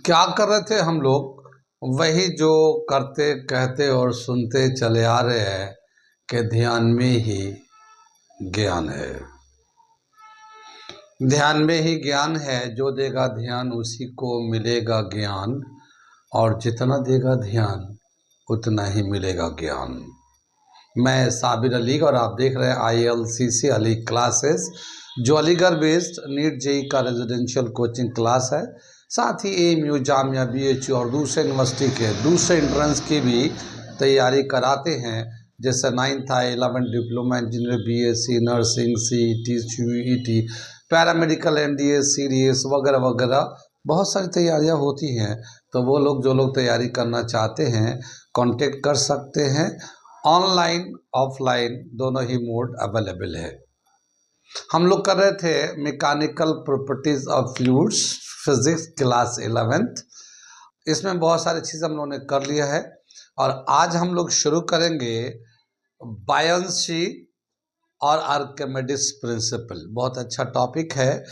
क्या कर रहे थे हम लोग? वही जो करते कहते और सुनते चले आ रहे हैं कि ध्यान में ही ज्ञान है। ध्यान में ही ज्ञान है, जो देगा ध्यान उसी को मिलेगा ज्ञान, और जितना देगा ध्यान उतना ही मिलेगा ज्ञान। मैं साबिर अली और आप देख रहे हैं ILCC अली क्लासेस, जो अलीगढ़ बेस्ड नीट जेई का रेजिडेंशियल कोचिंग क्लास है। साथ ही AMU, जामिया, BHU और दूसरे यूनिवर्सिटी के दूसरे एंट्रेंस की भी तैयारी कराते हैं, जैसे 9th था, 11th diploma engineer, BSc nursing, CET, CUET, paramedical, NDA, CDS वगैरह वगैरह बहुत सारी तैयारियां होती हैं। तो वो लोग जो लोग तैयारी करना चाहते हैं कांटेक्ट कर सकते हैं। ऑनलाइन ऑफलाइन दोनों ही मोड अवेलेबल है। हम लोग कर रहे थे mechanical properties of fluids, physics class 11th। इसमें बहुत सारी चीज़ हम लोगों ने कर लिया है और आज हम लोग शुरू करेंगे बायन्सी और आर्किमिडीज प्रिंसिपल। बहुत अच्छा टॉपिक है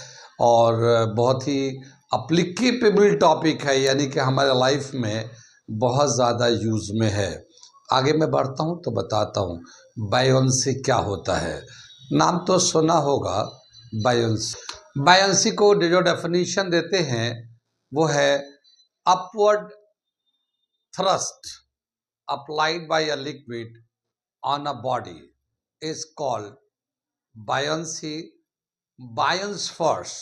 और बहुत ही अप्लीकेबल टॉपिक है, यानी कि हमारे लाइफ में बहुत ज़्यादा यूज में है। आगे मैं बढ़ता हूँ तो बताता हूँ बायन्सी क्या होता है। नाम तो सुना होगा बायन्सी। बायन्सी को जो डेफिनेशन देते हैं वो है upward thrust applied by a liquid on a body is called buoyancy, buoyant force।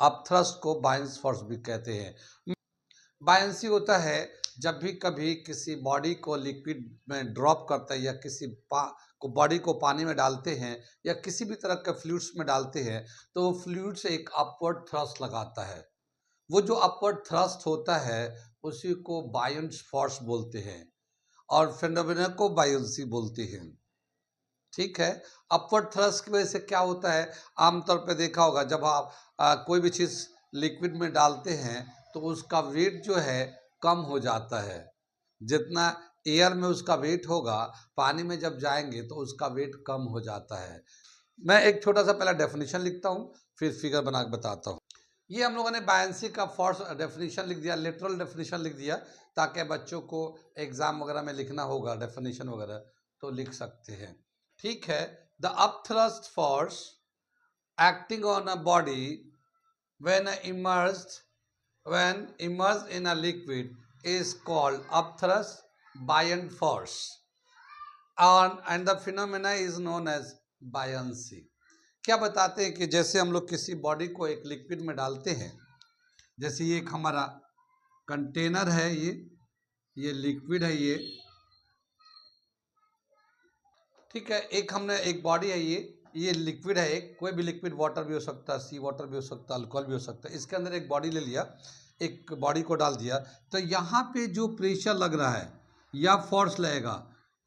अब थ्रस्ट को बायन्स फोर्स भी कहते हैं। बायन्सी होता है जब भी कभी किसी बॉडी को लिक्विड में ड्रॉप करते हैं या किसी बॉडी को पानी में डालते हैं या किसी भी तरह के फ्लूइड्स में डालते हैं, तो वो फ्लूइड से एक अपवर्ड थ्रस्ट लगाता है। वो जो अपवर्ड थ्रस्ट होता है उसी को बायन्स फोर्स बोलते हैं और फिनोमेना को बायन्सी बोलते हैं। ठीक है। अपवर्ड थ्रस्ट की वजह से क्या होता है, आमतौर पे देखा होगा जब आप कोई भी चीज़ लिक्विड में डालते हैं तो उसका वेट जो है कम हो जाता है। जितना एयर में उसका वेट होगा, पानी में जब जाएंगे तो उसका वेट कम हो जाता है। मैं एक छोटा सा पहला डेफिनेशन लिखता हूँ, फिर फिगर बना के बताता हूँ। ये हम लोगों ने बायन्सी का फोर्स डेफिनेशन लिख दिया, लिटरल डेफिनेशन लिख दिया, ताकि बच्चों को एग्जाम वगैरह में लिखना होगा डेफिनेशन वगैरह तो लिख सकते हैं। ठीक है। The upthrust force acting on a body when immersed in a liquid is called upthrust buoyant force and the phenomena is known as buoyancy। क्या बताते हैं कि जैसे हम लोग किसी बॉडी को एक लिक्विड में डालते हैं, जैसे ये एक हमारा कंटेनर है, ये लिक्विड है ये, ठीक है। एक हमने एक बॉडी है, ये लिक्विड है, एक कोई भी लिक्विड, वाटर भी हो सकता है, सी वाटर भी हो सकता है, अल्कोहल भी हो सकता है। इसके अंदर एक बॉडी ले लिया, एक बॉडी को डाल दिया, तो यहाँ पे जो प्रेशर लग रहा है या फोर्स लगेगा,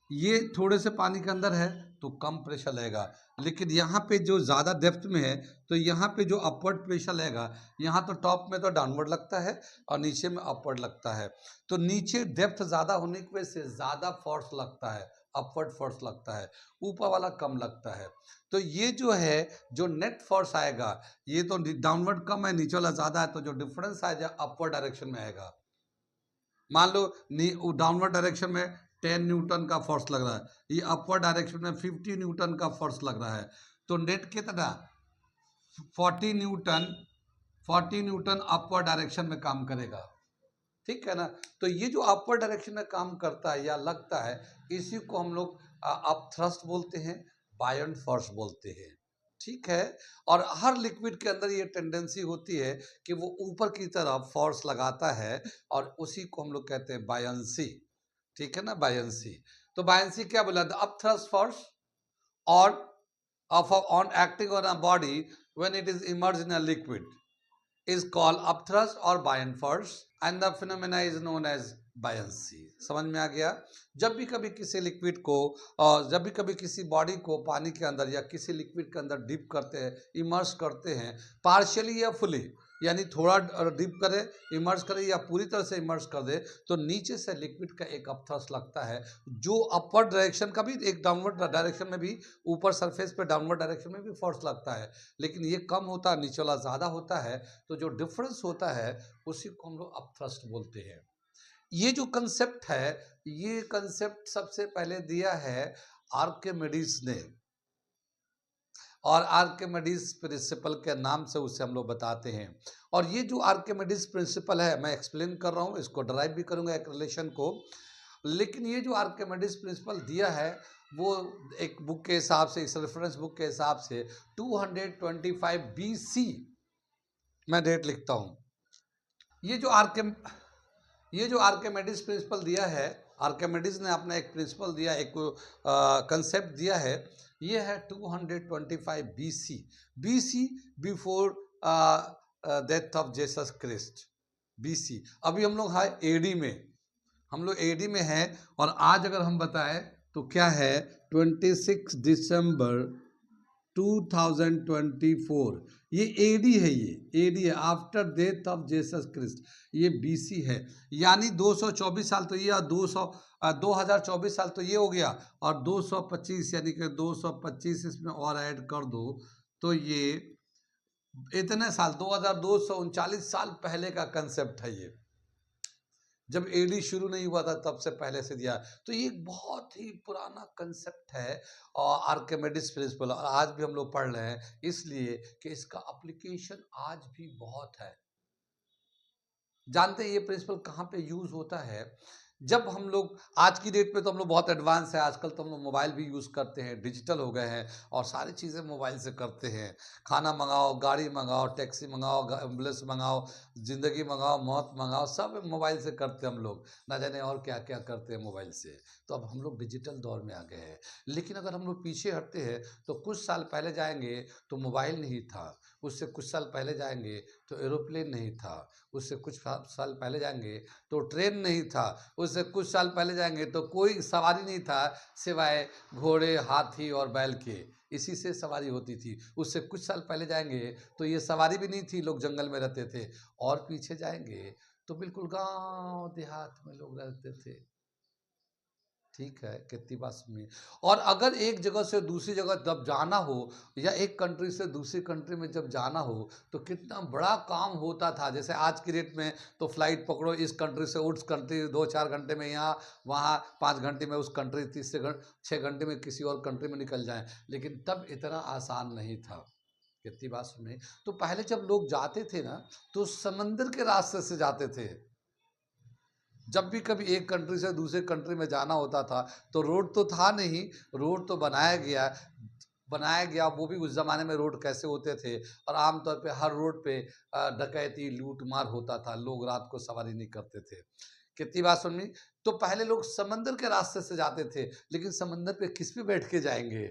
ये थोड़े से पानी के अंदर है तो कम प्रेशर लगेगा, लेकिन यहाँ पे जो ज़्यादा डेप्थ में है तो यहाँ पे जो अपवर्ड प्रेशर लगेगा, यहाँ तो टॉप में तो डाउनवर्ड लगता है और नीचे में अपवर्ड लगता है। तो नीचे डेप्थ ज़्यादा होने की वजह से ज़्यादा फोर्स लगता है, अपवर्ड फोर्स लगता है, ऊपर वाला कम लगता है। तो ये जो है, जो नेट फोर्स आएगा, ये तो डाउनवर्ड कम है, नीचे वाला ज़्यादा है, तो जो डिफरेंस आएगा अपवर्ड डायरेक्शन में आएगा। मान लो डाउनवर्ड डायरेक्शन में 10 न्यूटन का फोर्स लग रहा है, ये अपवर्ड डायरेक्शन में 50 न्यूटन का फोर्स लग रहा है, तो नेट कितना 40 न्यूटन, 40 न्यूटन अपवर्ड डायरेक्शन में काम करेगा। ठीक है ना। तो ये जो अपवर्ड डायरेक्शन में काम करता है या लगता है, इसी को हम लोग अपथ्रस्ट बोलते हैं, बायन्ट फोर्स बोलते हैं। ठीक है। और हर लिक्विड के अंदर ये टेंडेंसी होती है कि वो ऊपर की तरफ फोर्स लगाता है और उसी को हम लोग कहते हैं बायन्सी। ठीक है ना, बायन्सी। तो बायन्सी क्या बोला, द अपथ्रस्ट फोर्स और on acting on a body when it is emerged in a liquid is called upthrust or buoyant force and the phenomena is known as buoyancy। समझ में आ गया। जब भी कभी किसी लिक्विड को और जब भी कभी किसी बॉडी को पानी के अंदर या किसी लिक्विड के अंदर डिप करते हैं, इमर्स करते हैं, पार्शियली या फुली, यानी थोड़ा डिप करे, इमर्स करे या पूरी तरह से इमर्स कर दे, तो नीचे से लिक्विड का एक अपथ्रस्ट लगता है, जो अपवर्ड डायरेक्शन का भी, एक डाउनवर्ड डायरेक्शन में भी, ऊपर सरफेस पे डाउनवर्ड डायरेक्शन में भी फोर्स लगता है, लेकिन ये कम होता है, नीचे वाला ज़्यादा होता है। तो जो डिफरेंस होता है उसी को हम लोग अपथ्रस्ट बोलते हैं। ये जो कंसेप्ट है, ये कंसेप्ट सबसे पहले दिया है आर्किमिडीज ने, और आर्किमिडीज प्रिंसिपल के नाम से उसे हम लोग बताते हैं। और ये जो आर्किमिडीज प्रिंसिपल है, मैं एक्सप्लेन कर रहा हूँ, इसको ड्राइव भी करूँगा एक रिलेशन को, लेकिन ये जो आर्किमिडीज प्रिंसिपल दिया है वो एक बुक के हिसाब से, इस रेफरेंस बुक के हिसाब से 225 BC, मैं डेट लिखता हूँ। ये जो आर्किमिडीज प्रिंसिपल दिया है, आर्किमिडीज ने अपना एक प्रिंसिपल दिया, एक कंसेप्ट दिया है, ये है 225 BC, before death of Jesus Christ, BC। अभी हम लोग हैं AD में, हम लोग AD में हैं, और आज अगर हम बताएं तो क्या है, 26 दिसंबर 2024, ये AD है, ये AD है, after death of Jesus Christ, ये BC है। यानी 224 साल तो ये, और 2024 साल तो ये हो गया, और 225 यानी कि 225 इसमें और ऐड कर दो, तो ये इतने साल, 2239 साल पहले का कंसेप्ट है ये, जब AD शुरू नहीं हुआ था तब से पहले से दिया। तो ये एक बहुत ही पुराना कंसेप्ट है, और आर्किमिडीज प्रिंसिपल, और आज भी हम लोग पढ़ रहे हैं, इसलिए कि इसका एप्लीकेशन आज भी बहुत है। जानते हैं ये प्रिंसिपल कहाँ पे यूज होता है? जब हम लोग, आज की डेट पे तो हम लोग बहुत एडवांस है, आजकल तो हम लोग मोबाइल भी यूज़ करते हैं, डिजिटल हो गए हैं, और सारी चीज़ें मोबाइल से करते हैं। खाना मंगाओ, गाड़ी मंगाओ, टैक्सी मंगाओ, एम्बुलेंस मंगाओ, ज़िंदगी मंगाओ, मौत मंगाओ, सब मोबाइल से करते हैं हम लोग, ना जाने और क्या क्या करते हैं मोबाइल से। तो अब हम लोग डिजिटल दौर में आ गए हैं। लेकिन अगर हम लोग पीछे हटते हैं तो कुछ साल पहले जाएंगे तो मोबाइल नहीं था, उससे कुछ साल पहले जाएंगे तो एरोप्लेन नहीं था, उससे कुछ साल पहले जाएंगे तो ट्रेन नहीं था, उससे कुछ साल पहले जाएंगे तो कोई सवारी नहीं था सिवाय घोड़े, हाथी और बैल के, इसी से सवारी होती थी। उससे कुछ साल पहले जाएंगे तो ये सवारी भी नहीं थी, लोग जंगल में रहते थे। और पीछे जाएंगे तो बिल्कुल गांव देहात में लोग रहते थे। ठीक है, कितनी बात सुनी। और अगर एक जगह से दूसरी जगह जब जाना हो, या एक कंट्री से दूसरी कंट्री में जब जाना हो, तो कितना बड़ा काम होता था। जैसे आज की डेट में तो फ्लाइट पकड़ो, इस कंट्री से उस कंट्री 2-4 घंटे में, यहाँ वहाँ 5 घंटे में उस कंट्री, 6 घंटे में किसी और कंट्री में निकल जाएं। लेकिन तब इतना आसान नहीं था। कितनी बात सुनी। तो पहले जब लोग जाते थे ना, तो समंदर के रास्ते से जाते थे। जब भी कभी एक कंट्री से दूसरे कंट्री में जाना होता था, तो रोड तो था नहीं, रोड तो बनाया गया, वो भी उस ज़माने में रोड कैसे होते थे। और आमतौर पे हर रोड पे डकैती, लूट मार होता था, लोग रात को सवारी नहीं करते थे। कितनी बात सुनी। तो पहले लोग समंदर के रास्ते से जाते थे, लेकिन समंदर पे किस पे बैठ के जाएंगे?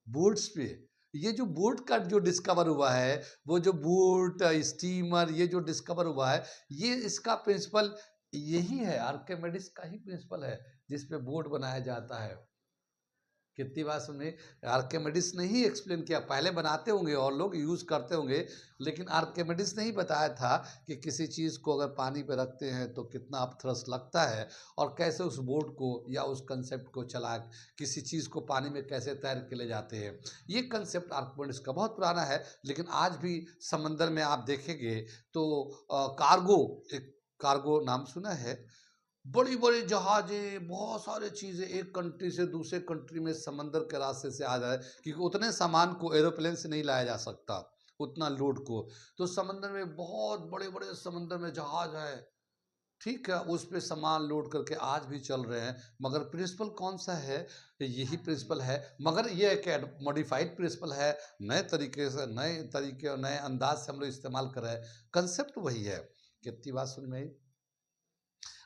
बोट्स पे। ये जो बोट का जो डिस्कवर हुआ है, वो जो बोट, स्टीमर, ये जो डिस्कवर हुआ है, ये इसका प्रिंसिपल यही है, आर्किमिडीज का ही प्रिंसिपल है, जिसपे बोट बनाया जाता है। कितनी बात सुनिए। आर्किमिडीज ने ही एक्सप्लेन किया, पहले बनाते होंगे और लोग यूज़ करते होंगे, लेकिन आर्किमिडीज ने ही बताया था कि किसी चीज़ को अगर पानी पे रखते हैं तो कितना अपथ्रस्ट लगता है, और कैसे उस बोट को या उस कंसेप्ट को चला, किसी चीज़ को पानी में कैसे तैर के ले जाते हैं। ये कंसेप्ट आर्किमिडीज का बहुत पुराना है, लेकिन आज भी समंदर में आप देखेंगे तो कार्गो, एक कार्गो नाम सुना है? बड़ी बड़ी जहाजें, बहुत सारे चीज़ें एक कंट्री से दूसरे कंट्री में समंदर के रास्ते से आ जाए, क्योंकि उतने सामान को एरोप्लेन से नहीं लाया जा सकता, उतना लोड को। तो समंदर में बहुत बड़े बड़े समंदर में जहाज है, ठीक है, उस पे सामान लोड करके आज भी चल रहे हैं। मगर प्रिंसिपल कौन सा है? यही प्रिंसिपल है, मगर ये एक मॉडिफाइड प्रिंसिपल है, नए तरीके और नए अंदाज से हम लोग इस्तेमाल कर रहे हैं, कंसेप्ट वही है। कितनी बात सुन में आई।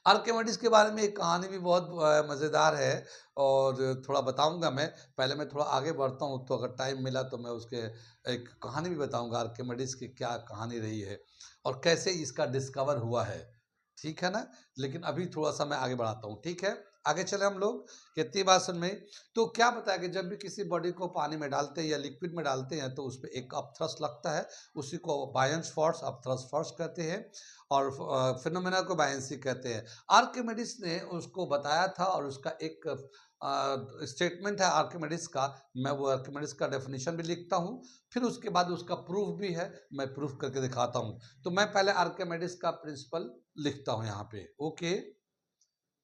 आर्किमिडीज के बारे में एक कहानी भी बहुत मज़ेदार है, और थोड़ा बताऊंगा मैं। पहले मैं थोड़ा आगे बढ़ता हूँ, तो अगर टाइम मिला तो मैं उसके एक कहानी भी बताऊंगा, आर्किमिडीज की क्या कहानी रही है और कैसे इसका डिस्कवर हुआ है। ठीक है ना? लेकिन अभी थोड़ा सा मैं आगे बढ़ाता हूँ, ठीक है। आगे चले हम लोग, कितनी बात समझ में। तो क्या बताया कि जब भी किसी बॉडी को पानी में डालते हैं या लिक्विड में डालते हैं तो उस पर एक अपथ्रस्ट लगता है, उसी को बायंस फोर्स, अपथ्रस्ट फोर्स कहते हैं, और फिनोमेना को बायंसी कहते हैं। आर्किमिडीज ने उसको बताया था और उसका एक स्टेटमेंट है आर्किमिडीज का, मैं वो आर्किमिडीज का डेफिनेशन भी लिखता हूँ, फिर उसके बाद उसका प्रूफ भी है, मैं प्रूफ करके दिखाता हूँ। तो मैं पहले आर्किमिडीज का प्रिंसिपल लिखता हूँ यहाँ पे। ओके,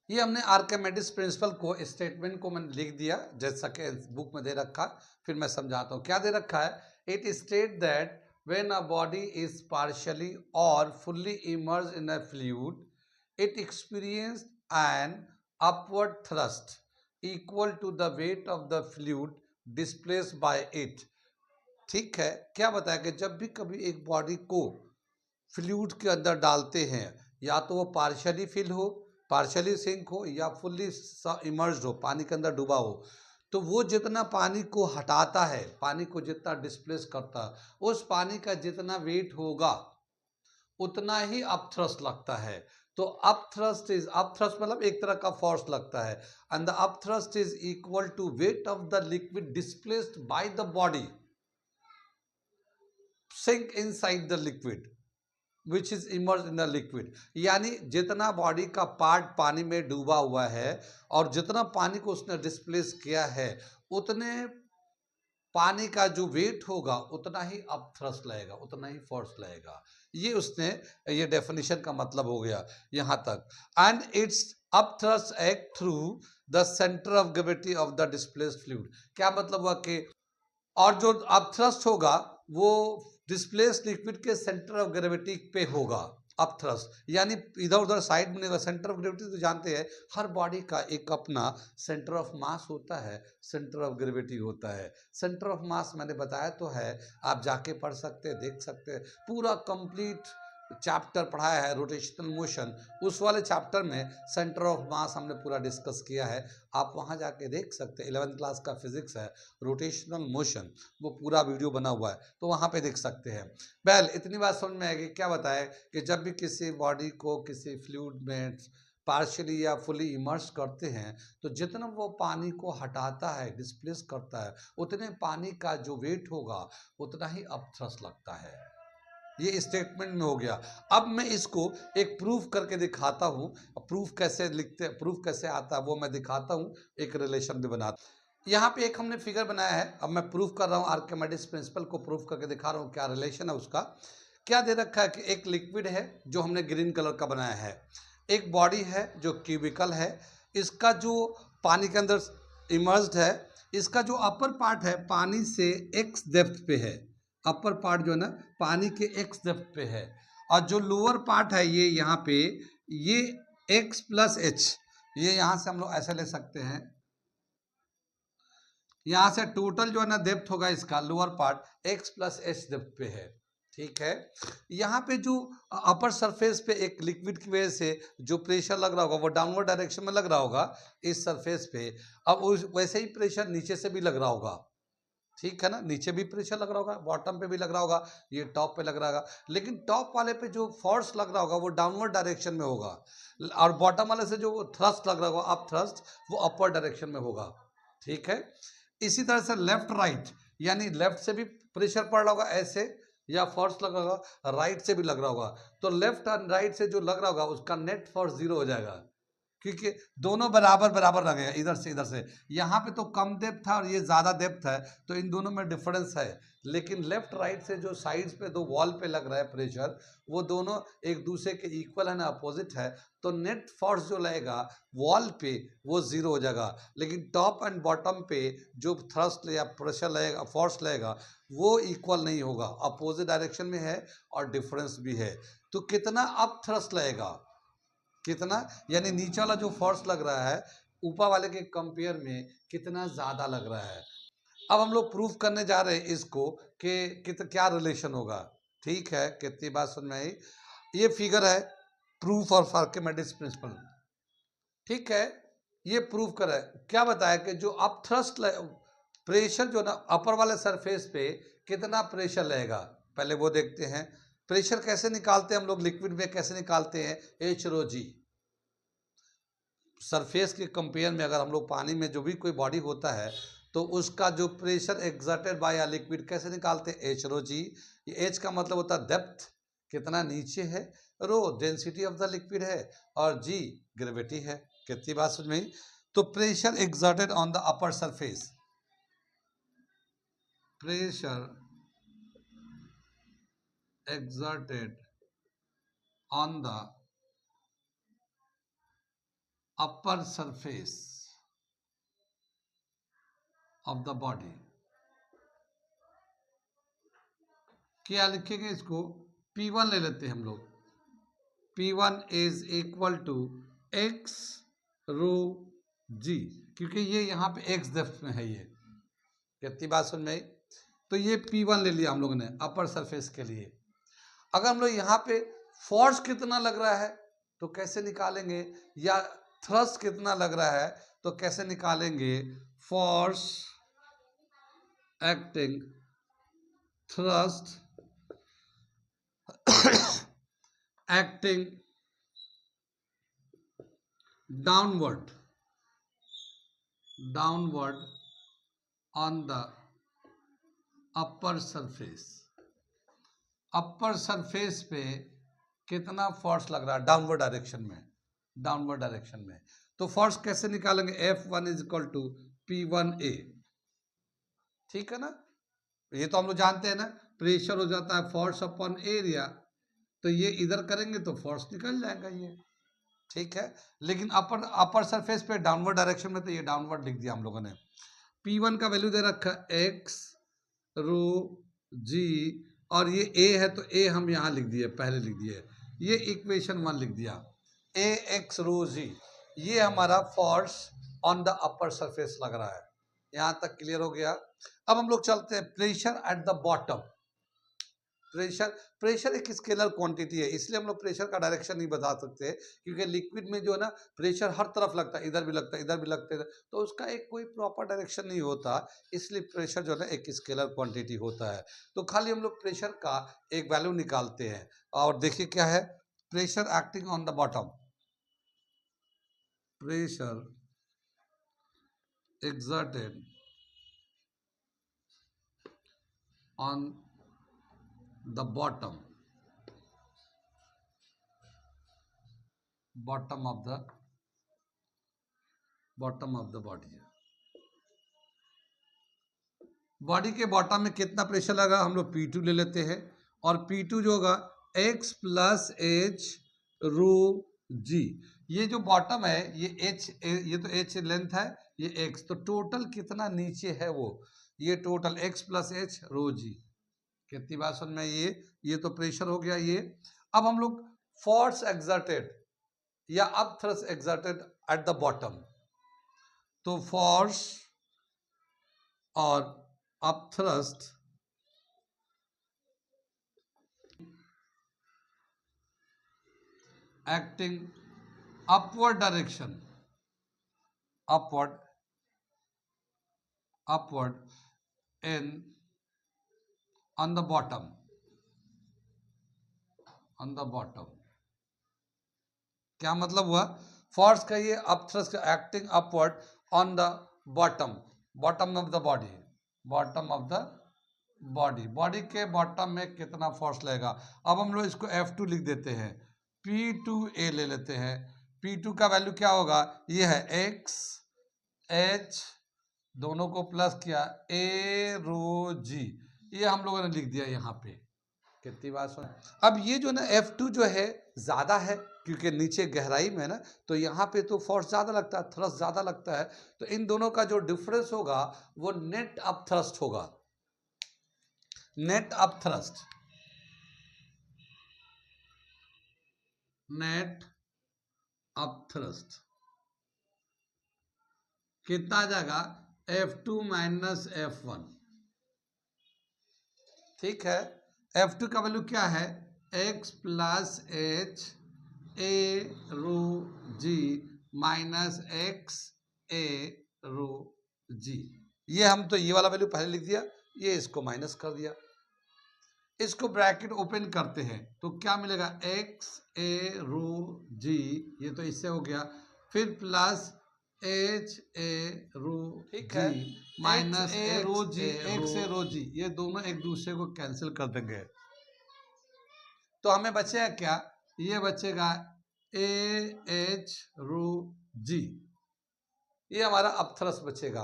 ये हमने आर्किमिडीज प्रिंसिपल को, स्टेटमेंट को मैंने लिख दिया जैसा कि बुक में दे रखा, फिर मैं समझाता हूँ क्या दे रखा है। It state that when a body is partially और fully immerse in a fluid, it experience an upward thrust equal to the weight of the fluid displaced by it. ठीक है, क्या बताया कि जब भी कभी एक बॉडी को फ्लूइड के अंदर डालते हैं, या तो वो पार्शियली फिल हो, पार्शियली सिंक हो, या फुल्ली इमर्ज्ड हो, पानी के अंदर डूबा हो, तो वो जितना पानी को हटाता है, पानी को जितना डिस्प्लेस करता है, उस पानी का जितना वेट होगा उतना ही अपथ्रस्ट लगता है। तो अपथ्रस्ट इज, अपथ्रस्ट मतलब एक तरह का फोर्स लगता है, and the upthrust is equal to weight of the liquid displaced by the body sink inside the liquid which is immerse in the liquid. यानी जितना बॉडी का पार्ट पानी में डूबा हुआ है और जितना पानी को उसने डिस्प्लेस किया है, उतने पानी का जो वेट होगा उतना ही अपथ्रस्ट लगेगा, उतना ही फोर्स लगेगा। ये उसने, ये डेफिनेशन का मतलब हो गया यहाँ तक। And it's upthrust act through the centre of gravity of the displaced fluid. क्या मतलब हुआ कि, और जो अपथ्रस्ट होगा वो डिस्प्लेस्ड लिक्विड के सेंटर ऑफ ग्रेविटी पे होगा अपथ्रस्ट, यानी इधर उधर साइड में नहीं होगा। सेंटर ऑफ ग्रेविटी तो जानते हैं, हर बॉडी का एक अपना सेंटर ऑफ मास होता है, सेंटर ऑफ ग्रेविटी होता है। सेंटर ऑफ मास मैंने बताया तो है, आप जाके पढ़ सकते हैं, देख सकते हैं, पूरा कंप्लीट चैप्टर पढ़ाया है रोटेशनल मोशन, उस वाले चैप्टर में सेंटर ऑफ मास हमने पूरा डिस्कस किया है, आप वहां जाके देख सकते हैं। 11th क्लास का फिजिक्स है, रोटेशनल मोशन, वो पूरा वीडियो बना हुआ है, तो वहां पे देख सकते हैं। वेल, इतनी बात समझ में आएगी। क्या बताए कि जब भी किसी बॉडी को किसी फ्लूइड में पार्शियली या फुली इमर्स करते हैं, तो जितना वो पानी को हटाता है, डिस्प्लेस करता है, उतने पानी का जो वेट होगा उतना ही अपथ्रस्ट लगता है। ये स्टेटमेंट में हो गया। अब मैं इसको एक प्रूफ करके दिखाता हूँ। प्रूफ कैसे लिखते, प्रूफ कैसे आता है वो मैं दिखाता हूँ, एक रिलेशन भी बनाता। यहाँ पे एक हमने फिगर बनाया है, अब मैं प्रूफ कर रहा हूँ, आर्किमिडीज प्रिंसिपल को प्रूफ करके दिखा रहा हूँ क्या रिलेशन है उसका। क्या दे रखा है कि एक लिक्विड है जो हमने ग्रीन कलर का बनाया है, एक बॉडी है जो क्यूबिकल है, इसका जो पानी के अंदर इमर्ज्ड है, इसका जो अपर पार्ट है पानी से एक्स डेप्थ पे है, अपर पार्ट जो है ना पानी के एक्स डेप्थ पे है, और जो लोअर पार्ट है ये यहाँ पे, ये एक्स प्लस एच, ये यहाँ से हम लोग ऐसे ले सकते हैं, यहाँ से टोटल जो है ना डेप्थ होगा इसका lower part x plus H depth पे है। ठीक है, यहाँ पे जो अपर सरफेस पे एक लिक्विड की वजह से जो प्रेशर लग रहा होगा वो डाउनवर्ड डायरेक्शन में लग रहा होगा इस सरफेस पे, अब उस वैसे ही प्रेशर नीचे से भी लग रहा होगा। ठीक है ना, नीचे भी प्रेशर लग रहा होगा, बॉटम पे भी लग रहा होगा, ये टॉप पे लग रहा होगा, लेकिन टॉप वाले पे जो फोर्स लग रहा होगा वो डाउनवर्ड डायरेक्शन में होगा, और बॉटम वाले से जो थ्रस्ट लग रहा होगा अप थ्रस्ट, वो अपवर्ड डायरेक्शन में होगा। ठीक है, इसी तरह से लेफ्ट राइट, यानी लेफ्ट से भी प्रेशर पड़ रहा होगा ऐसे, या फोर्स लग रहा होगा, राइट से भी लग रहा होगा, तो लेफ्ट एंड राइट से जो लग रहा होगा उसका नेट फोर्स 0 हो जाएगा, क्योंकि दोनों बराबर बराबर लगेगा इधर से इधर से। यहाँ पे तो कम डेप्थ है और ये ज़्यादा डेप्थ है, तो इन दोनों में डिफरेंस है, लेकिन लेफ्ट राइट से जो साइड्स पे दो वॉल पे लग रहा है प्रेशर, वो दोनों एक दूसरे के इक्वल है ना, अपोजिट है, तो नेट फोर्स जो लगेगा वॉल पे वो 0 हो जाएगा, लेकिन टॉप एंड बॉटम पे जो थ्रस्ट या प्रेशर लगेगा, फोर्स लगेगा, वो इक्वल नहीं होगा, अपोजिट डायरेक्शन में है और डिफरेंस भी है। तो कितना अप थ्रस्ट लगेगा, कितना, यानी नीचे वाला जो फोर्स लग रहा है ऊपर वाले के कंपेयर में कितना ज़्यादा लग रहा है। अब हम लोग प्रूफ करने जा रहे हैं इसको कि क्या रिलेशन होगा। ठीक है, कितनी बात समझ में आई। ये फिगर है प्रूफ ऑफ आर्किमिडीज प्रिंसिपल। ठीक है, ये प्रूफ कर है, क्या बताया कि जो अप थ्रस्ट प्रेशर जो ना अपर वाले सरफेस पे कितना प्रेशर लगेगा, पहले वो देखते हैं। प्रेशर कैसे निकालते हैं हम लोग लिक्विड में, कैसे निकालते हैं, H ρg, सरफेस के कंपेयर में अगर हम लोग पानी में जो भी कोई बॉडी होता है तो उसका जो pressure exerted by a liquid कैसे निकालते हैं, एच रो जी। ये एच का मतलब होता है डेप्थ, कितना नीचे है, rho density of the liquid है, और जी ग्रेविटी है। कितनी बात समझ में आई? तो pressure exerted on the upper surface, pressure exerted on the upper surface of the body, क्या लिखेंगे इसको, P1 ले लेते हैं हम लोग। P1 is equal to x rho g, क्योंकि ये यहाँ पे एक्स डेप्थ में है। ये कितनी बात समझ में आई? तो ये P1 ले लिया हम लोगों ने अपर सरफेस के लिए। अगर हम लोग यहाँ पे फोर्स कितना लग रहा है तो कैसे निकालेंगे, या थ्रस्ट कितना लग रहा है तो कैसे निकालेंगे, force acting, thrust acting downward on the upper surface. Upper surface पे कितना फोर्स लग रहा है, डाउनवर्ड डायरेक्शन में। तो फोर्स कैसे निकालेंगे, F1 is equal to P1A। ठीक है ना, ये तो हम लोग जानते हैं ना, प्रेशर हो जाता है फोर्स अपॉन एरिया, तो ये इधर करेंगे तो फोर्स निकल जाएगा ये। ठीक है, लेकिन अपर सरफेस पे डाउनवर्ड डायरेक्शन में, तो ये डाउनवर्ड लिख दिया हम लोगों ने। P1 का वैल्यू दे रखा एक्स रो जी, और ये A है तो A हम यहाँ लिख दिए, पहले लिख दिए, ये इक्वेशन 1 लिख दिया, A एक्स रो जी। ये हमारा force on the upper surface लग रहा है। यहाँ तक क्लियर हो गया। अब हम लोग चलते हैं pressure at the bottom. Pressure एक स्केलर क्वांटिटी है, इसलिए हम लोग प्रेशर का डायरेक्शन नहीं बता सकते, क्योंकि लिक्विड में जो है ना प्रेशर हर तरफ लगता है, इधर भी लगता है, इधर भी लगता है, तो उसका एक कोई प्रॉपर डायरेक्शन नहीं होता, इसलिए प्रेशर जो है ना एक स्केलर क्वांटिटी होता है। तो खाली हम लोग प्रेशर का एक वैल्यू निकालते हैं, और देखिए क्या है, pressure acting on the bottom, pressure exerted on the bottom of the body। Body के बॉटम में कितना प्रेशर लगा, हम लोग P2 ले लेते हैं, और P2 जो होगा x प्लस एच रो जी। ये जो बॉटम है ये h, ये तो h लेंथ है, ये x, तो टोटल कितना नीचे है वो, ये टोटल x प्लस एच रो जी। कितनी बात समझ में, ये तो प्रेशर हो गया ये। अब हम लोग फोर्स एक्सर्टेड या up thrust exerted at the bottom, तो फोर्स और up thrust acting upward direction, upward in on the bottom, क्या मतलब हुआ, फोर्स का ये up thrust acting upward on the bottom of the body के बॉटम में कितना फोर्स लगेगा। अब हम लोग इसको F2 लिख देते हैं, P2A ले लेते हैं। P2 का वैल्यू क्या होगा, ये है x h, दोनों को प्लस किया, A रो जी, ये हम लोगों ने लिख दिया यहाँ पे। कितनी बात सुन, अब ये जो ना F2 जो है ज़्यादा है, क्योंकि नीचे गहराई में है ना, तो यहाँ पे तो फोर्स ज़्यादा लगता है, थ्रस्ट ज़्यादा लगता है, तो इन दोनों का जो डिफरेंस होगा वो नेट अप थ्रस्ट होगा। नेट अप थ्रस्ट कितना आ जाएगा, F2 माइनस F1। ठीक है, F2 का वैल्यू क्या है, x plus h a rho g minus x a rho g. ये हम तो ये वाला वैल्यू पहले लिख दिया, ये इसको माइनस कर दिया, इसको ब्रैकेट ओपन करते हैं तो क्या मिलेगा, एक्स ए रो जी, ये तो इससे हो गया, फिर प्लस एच ए रो ठीक जी है, minus A rho ji, x a rho g, ये दोनों एक दूसरे को कैंसिल कर देंगे तो हमें बचेगा क्या, ये बचेगा ए एच रो जी, ये हमारा अपथ्रस बचेगा।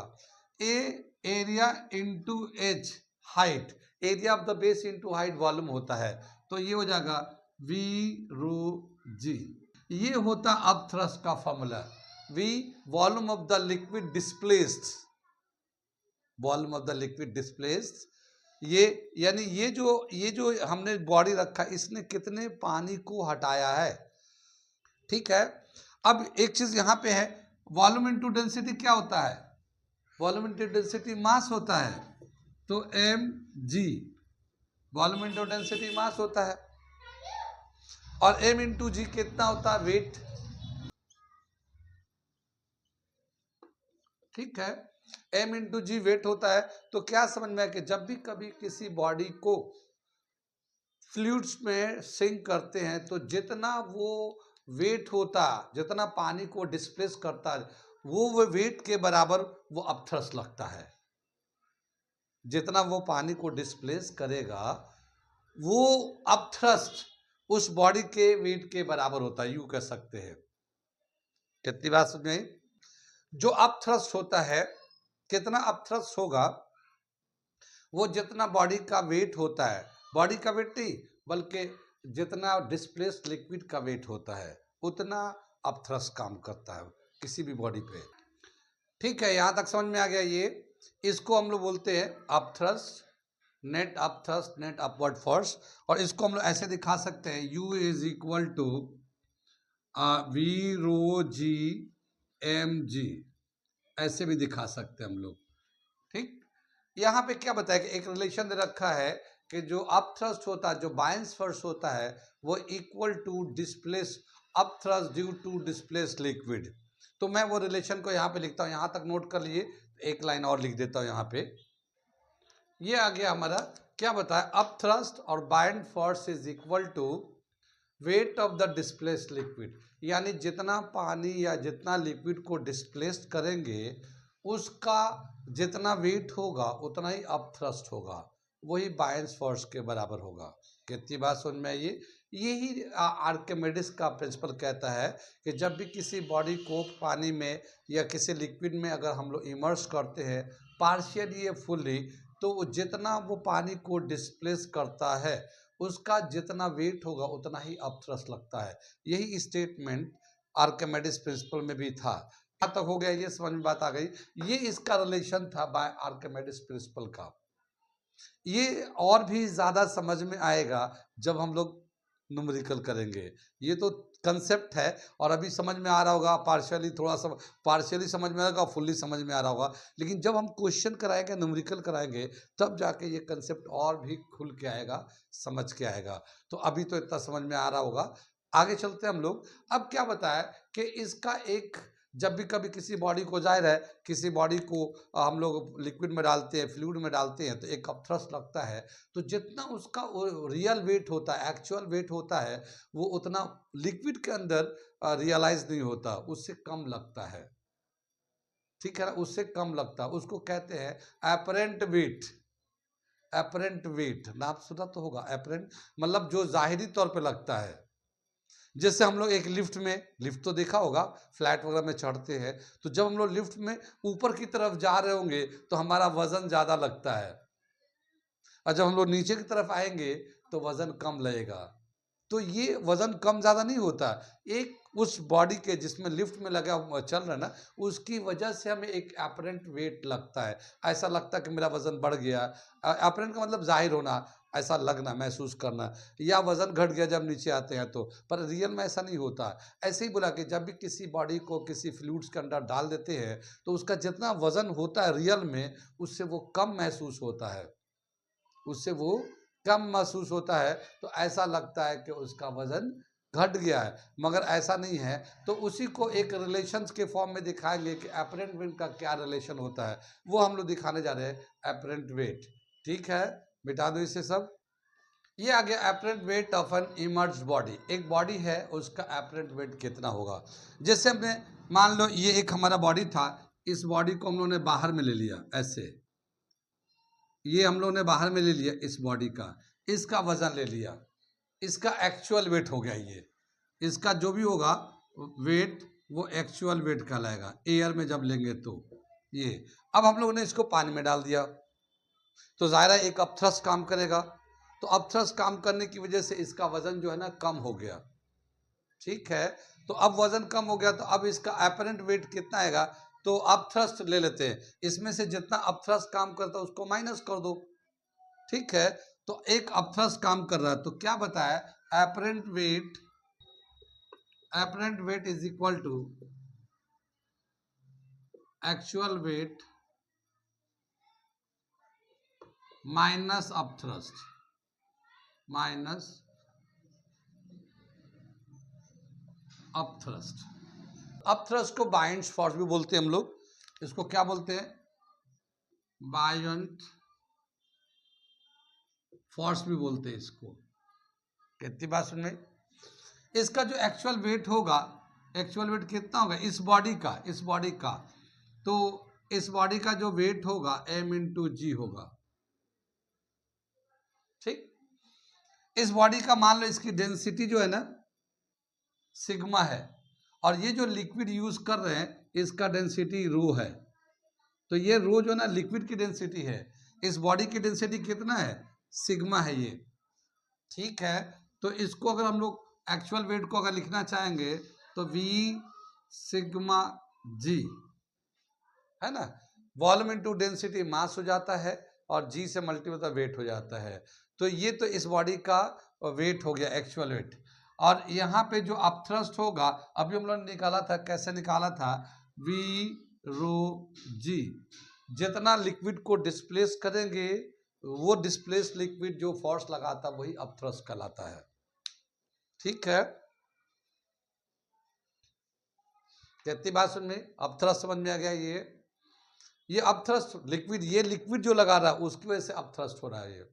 A area into h height, area of the base into height volume होता है, तो ये हो जाएगा वी रो जी। ये होता अपथ्रस का formula, V volume of the liquid displaced, volume of the liquid displaced, ये यानी ये जो हमने बॉडी रखा इसने कितने पानी को हटाया है। ठीक है, अब एक चीज यहां पे है, वॉल्यूम इनटू डेंसिटी क्या होता है, वॉल्यूम इनटू डेंसिटी मास होता है, तो m g volume into density mass होता है, और एम इंटू जी कितना होता है, वेट। ठीक है, एम इंटू जी वेट होता है। तो क्या समझ में आया कि जब भी कभी किसी बॉडी को फ्लूइड्स में सिंक करते हैं तो जितना वो वेट होता, जितना पानी को डिस्प्लेस करता है वो वेट के बराबर वो अपथ्रस्ट लगता है, जितना वो पानी को डिस्प्लेस करेगा वो अपथ्रस्ट उस बॉडी के वेट के बराबर होता है, यूं कह सकते हैं। कितनी बात समझ में आई? जो अपथ्रस्ट होता है, कितना अपथ्रस्ट होगा, वो जितना बॉडी का वेट होता है, बॉडी का वेट नहीं बल्कि जितना डिस्प्लेस्ड लिक्विड का वेट होता है उतना अपथ्रस्ट काम करता है किसी भी बॉडी पे। ठीक है, यहां तक समझ में आ गया। ये इसको हम लोग बोलते हैं upthrust, net upthrust, net upward force, और इसको हम लोग ऐसे दिखा सकते हैं, U is equal to v rho g m g, ऐसे भी दिखा सकते हैं हम लोग। ठीक, यहाँ पे क्या बताया कि एक रिलेशन दे रखा है कि जो अपथ्रस्ट होता है, जो बायंस फोर्स होता है, वो equal to displace upthrust due to displace liquid. तो मैं वो रिलेशन को यहाँ पे लिखता हूँ, यहाँ तक नोट कर लीजिए, एक लाइन और लिख देता हूँ यहाँ पे। ये आ गया हमारा, क्या बताया, अपथ्रस्ट और buoyant force is equal to weight of the displace liquid, यानी जितना पानी या जितना लिक्विड को डिस्प्लेस करेंगे उसका जितना वेट होगा उतना ही अपथ्रस्ट होगा, वही बायंस फोर्स के बराबर होगा। कितनी बात समझ में आई? यही आर्किमिडीज का प्रिंसिपल कहता है कि जब भी किसी बॉडी को पानी में या किसी लिक्विड में अगर हम लोग इमर्स करते हैं पार्शियली या फुल्ली, तो वो जितना वो पानी को डिस्प्लेस करता है उसका जितना वेट होगा उतना ही अपथ्रस्ट लगता है। यही स्टेटमेंट आर्किमिडीज प्रिंसिपल में भी था। यहाँ तक हो गया, ये समझ में बात आ गई। ये इसका रिलेशन था बाय आर्किमिडीज प्रिंसिपल का। ये और भी ज्यादा समझ में आएगा जब हम लोग न्यूमेरिकल करेंगे। ये तो कंसेप्ट है और अभी समझ में आ रहा होगा, पार्शियली थोड़ा सा पार्शियली समझ में आएगा, फुल्ली समझ में आ रहा होगा, लेकिन जब हम क्वेश्चन कराएंगे, न्यूमेरिकल कराएंगे, तब जाके ये कंसेप्ट और भी खुल के आएगा, समझ के आएगा। तो अभी तो इतना समझ में आ रहा होगा, आगे चलते हैं हम लोग। अब क्या बताया कि इसका एक, जब भी कभी किसी बॉडी को, जाहिर है किसी बॉडी को हम लोग लिक्विड में डालते हैं, फ्लूइड में डालते हैं, तो एक अपथ्रस्ट लगता है, तो जितना उसका रियल वेट होता है, एक्चुअल वेट होता है, वो उतना लिक्विड के अंदर रियलाइज नहीं होता, उससे कम लगता है। ठीक है ना, उससे कम लगता है, उसको कहते हैं एपरेंट वेट। एपरेंट वेट नाम सुना तो होगा, एपरेंट मतलब जो जाहिरी तौर पे लगता है। जैसे हम लोग एक लिफ्ट में, लिफ्ट तो देखा होगा, फ्लैट वगैरह में चढ़ते हैं, तो जब हम लोग लिफ्ट में ऊपर की तरफ जा रहे होंगे तो हमारा वजन ज्यादा लगता है, और जब हम लोग नीचे की तरफ आएंगे तो वजन कम लगेगा। तो ये वजन कम ज्यादा नहीं होता, एक उस बॉडी के जिसमें लिफ्ट में लगा चल रहा है ना, उसकी वजह से हमें एक अपरेंट वेट लगता है। ऐसा लगता है कि मेरा वजन बढ़ गया, अपरेंट का मतलब जाहिर होना, ऐसा लगना, महसूस करना, या वजन घट गया जब नीचे आते हैं तो, पर रियल में ऐसा नहीं होता। ऐसे ही बोला कि जब भी किसी बॉडी को किसी फ्लूइड्स के अंदर डाल देते हैं तो उसका जितना वजन होता है रियल में, उससे वो कम महसूस होता है, उससे वो कम महसूस होता है, तो ऐसा लगता है कि उसका वजन घट गया है, मगर ऐसा नहीं है। तो उसी को एक रिलेशंस के फॉर्म में दिखाएंगे कि अपरेंट वेट का क्या रिलेशन होता है, वो हम लोग दिखाने जा रहे हैं, अपरेंट वेट। ठीक है, मिटा दो इसे सब। ये आ गया apparent weight of an immersed body. एक बॉडी है उसका एपरेंट वेट कितना होगा। जैसे हमने मान लो ये एक हमारा बॉडी था, इस बॉडी को हम लोगों ने बाहर में ले लिया ऐसे, ये हम लोगों ने बाहर में ले लिया इस बॉडी का, इसका वजन ले लिया, इसका एक्चुअल वेट हो गया ये, इसका जो भी होगा वेट वो एक्चुअल वेट कहलाएगा एयर में जब लेंगे तो। ये अब हम लोगों ने इसको पानी में डाल दिया तो ज़ाहिर है एक अपथ्रस्ट काम करेगा, तो अपथ्रस्ट काम करने की वजह से इसका वजन जो है ना कम हो गया। ठीक है, तो अब वजन कम हो गया तो अब इसका एपरेंट वेट कितना आएगा, तो अपथ्रस्ट ले लेते हैं, इसमें से जितना अपथ्रस्ट काम करता है उसको माइनस कर दो। ठीक है, तो एक अपथ्रस्ट काम कर रहा है तो क्या बताया, apparent weight is equal to actual weight minus upthrust minus upthrust. Upthrust को बायंट फोर्स भी बोलते हैं हम लोग, इसको क्या बोलते हैं, बायंट फोर्स भी बोलते हैं इसको। कितनी बात सुन में, इसका जो एक्चुअल वेट होगा, एक्चुअल वेट कितना होगा इस बॉडी का, तो इस बॉडी का जो वेट होगा m इंटू जी होगा। ठीक, इस बॉडी का मान लो इसकी डेंसिटी जो है ना सिग्मा है, और ये जो लिक्विड यूज कर रहे हैं इसका डेंसिटी रो है, तो ये रो जो है ना लिक्विड की डेंसिटी है, इस बॉडी की डेंसिटी कितना है, सिग्मा है ये। ठीक है, तो इसको अगर हम लोग एक्चुअल वेट को अगर लिखना चाहेंगे तो V सिग्मा जी है ना, वॉल्यूम इंटू डेंसिटी मास हो जाता है और G से मल्टीप्लाई वेट हो जाता है। तो ये तो इस बॉडी का वेट हो गया एक्चुअल वेट, और यहाँ पे जो अपथ्रस्ट होगा अभी हम लोगों ने निकाला था, कैसे निकाला था, V रो G, जितना लिक्विड को डिस्प्लेस करेंगे वो डिस्प्लेस लिक्विड जो फोर्स लगाता वही अपथ्रस्ट कहलाता है। ठीक है, कितनी बात सुन में, अपथ्रस्ट समझ में आ गया। ये अपथ्रस्ट लिक्विड, ये लिक्विड जो लगा रहा है उसकी वजह से अपथ्रस्ट हो रहा है ये,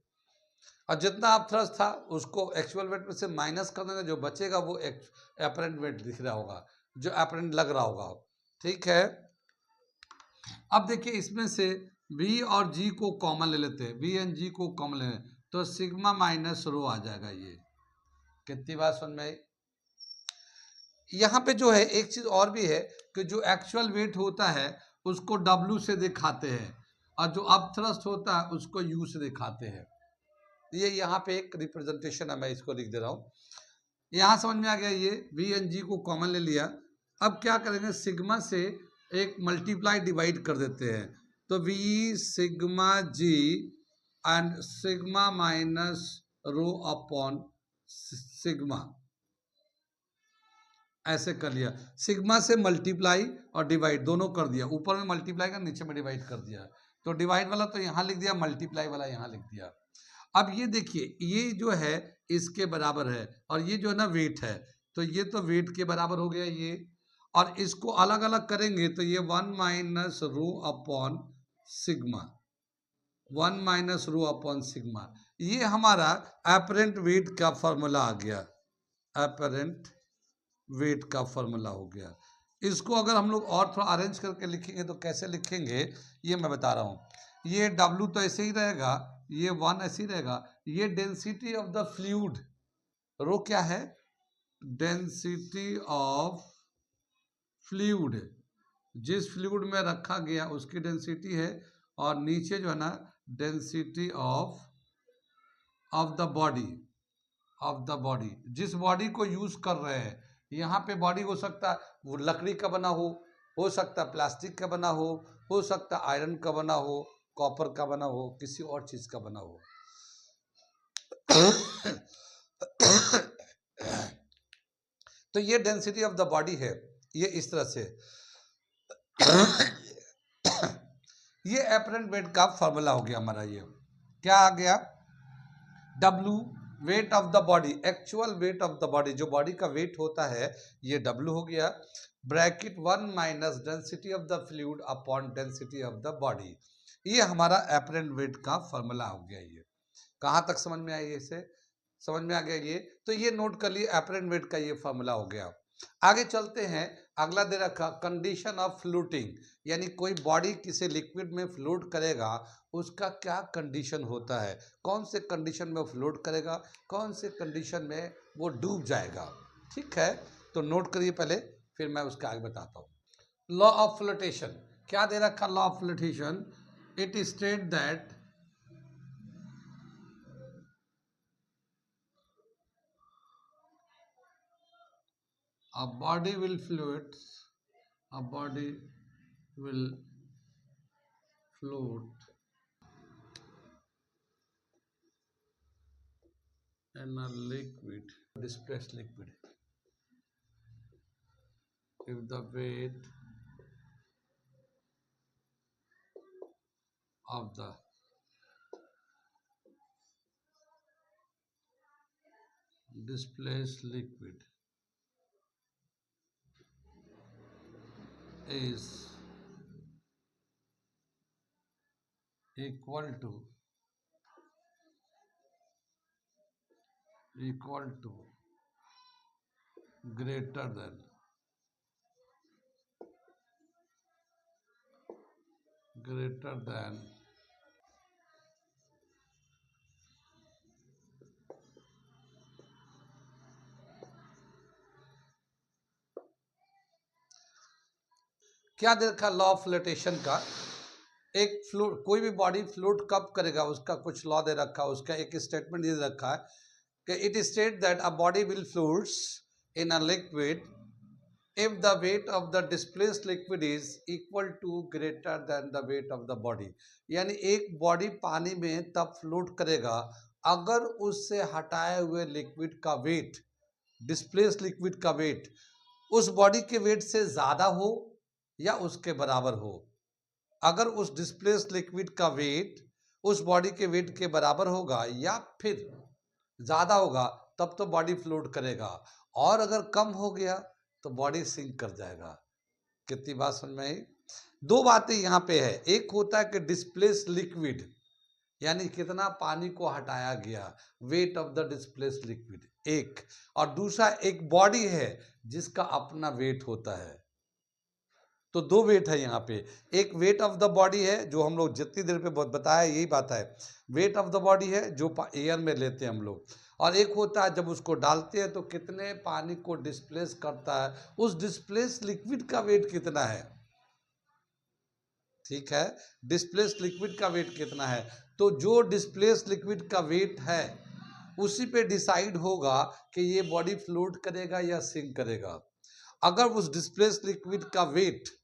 और जितना अपथ्रस्ट था उसको एक्चुअल वेट में से माइनस कर देंगे, जो बचेगा वो एपरेंट वेट दिख रहा होगा, जो एपरेंट लग रहा होगा। ठीक है, अब देखिए इसमें से V और G को कॉमन ले लेते हैं, V एंड G को कॉमन ले लेते तो सिग्मा माइनस रो आ जाएगा ये। कितनी बात समझ में आई। यहाँ पे जो है एक चीज और भी है कि जो एक्चुअल वेट होता है उसको W से दिखाते हैं, और जो अपथ्रस्ट होता है उसको U से दिखाते हैं। ये यहाँ पे एक रिप्रेजेंटेशन है, मैं इसको लिख दे रहा हूँ। यहाँ समझ में आ गया, ये V एंड G को कॉमन ले लिया। अब क्या करेंगे, सिग्मा से एक मल्टीप्लाई डिवाइड कर देते हैं, तो V sigma G and sigma minus rho upon sigma, ऐसे कर लिया। सिग्मा से मल्टीप्लाई और डिवाइड दोनों कर दिया, ऊपर में मल्टीप्लाई का नीचे में डिवाइड कर दिया, तो डिवाइड वाला तो यहाँ लिख दिया, मल्टीप्लाई वाला यहाँ लिख दिया। अब ये देखिए ये जो है इसके बराबर है, और ये जो है ना वेट है, तो ये तो वेट के बराबर हो गया ये, और इसको अलग अलग करेंगे तो ये 1 minus rho upon sigma, 1 minus rho upon sigma, ये हमारा एपरेंट वेट का फॉर्मूला आ गया, एपरेंट वेट का फॉर्मूला हो गया। इसको अगर हम लोग और थोड़ा अरेंज करके लिखेंगे तो कैसे लिखेंगे ये मैं बता रहा हूँ। ये W तो ऐसे ही रहेगा, ये 1 ऐसे ही रहेगा, ये डेंसिटी ऑफ द फ्लूइड, रो क्या है, डेंसिटी ऑफ फ्लूइड, जिस फ्लूइड में रखा गया उसकी डेंसिटी है, और नीचे जो है ना डेंसिटी ऑफ द बॉडी, जिस बॉडी को यूज कर रहे हैं। यहाँ पे बॉडी हो सकता है वो लकड़ी का बना हो सकता है प्लास्टिक का बना हो सकता है आयरन का बना हो, कॉपर का बना हो, किसी और चीज का बना हो। तो ये डेंसिटी ऑफ द बॉडी है, ये इस तरह से। ये एपरेंट वेट का फॉर्मूला हो गया हमारा। ये क्या आ गया, W wait of the body, actual wait of the body, जो बॉडी का वेट होता है ये W हो गया, bracket 1 minus density of the fluid upon density of the body. ये हमारा एपरेंट वेट का फॉर्मूला हो गया। ये कहाँ तक समझ में आई इसे, समझ में आ गया ये? तो ये नोट कर लिए, एपरेंट वेट का ये फॉर्मूला हो गया। आगे चलते हैं, अगला दे रखा कंडीशन ऑफ फ्लूटिंग, यानी कोई बॉडी किसी लिक्विड में फ्लोट करेगा उसका क्या कंडीशन होता है, कौन से कंडीशन में वो फ्लोट करेगा, कौन से कंडीशन में वो डूब जाएगा। ठीक है, तो नोट करिए पहले, फिर मैं उसका आगे बताता हूँ। लॉ ऑफ फ्लोटेशन, क्या दे रखा law of flotation? It state that a body will float, a body will float in a liquid, displaced liquid, if the weight of the displaced liquid is equal to greater than क्या दे रखा law of flotation का? एक float, कोई भी body float कब करेगा उसका कुछ लॉ दे रखा, उसका एक स्टेटमेंट दे रखा है कि it state that a body will floats in a liquid if the weight of the displaced liquid is equal to greater than the weight of the body, यानी एक बॉडी पानी में तब फ्लोट करेगा अगर उससे हटाए हुए लिक्विड का वेट, डिस्प्लेस्ड लिक्विड का वेट उस बॉडी के वेट से ज्यादा हो या उसके बराबर हो। अगर उस डिस्प्लेस्ड लिक्विड का वेट उस बॉडी के वेट के बराबर होगा या फिर ज्यादा होगा तब तो बॉडी फ्लोट करेगा, और अगर कम हो गया तो बॉडी सिंक कर जाएगा। कितनी बात समझ में आई? दो बातें यहाँ पे है, एक होता है कि डिस्प्लेस्ड लिक्विड यानी कितना पानी को हटाया गया, wait of the displaced liquid एक, और दूसरा एक बॉडी है जिसका अपना वेट होता है। तो दो वेट है यहाँ पे, एक वेट ऑफ द बॉडी है जो हम लोग जितनी देर पे बताया यही बात है, वेट ऑफ द बॉडी है जो एयर में लेते हैं हम लोग, और एक होता है जब उसको डालते हैं तो कितने पानी को डिस्प्लेस करता है, उस डिस्प्लेस लिक्विड का वेट कितना है। ठीक है, डिस्प्लेस लिक्विड का वेट कितना है, तो जो डिस्प्लेस लिक्विड का वेट है उसी पे डिसाइड होगा कि ये बॉडी फ्लोट करेगा या सिंक करेगा। अगर उस डिस्प्लेस लिक्विड का वेट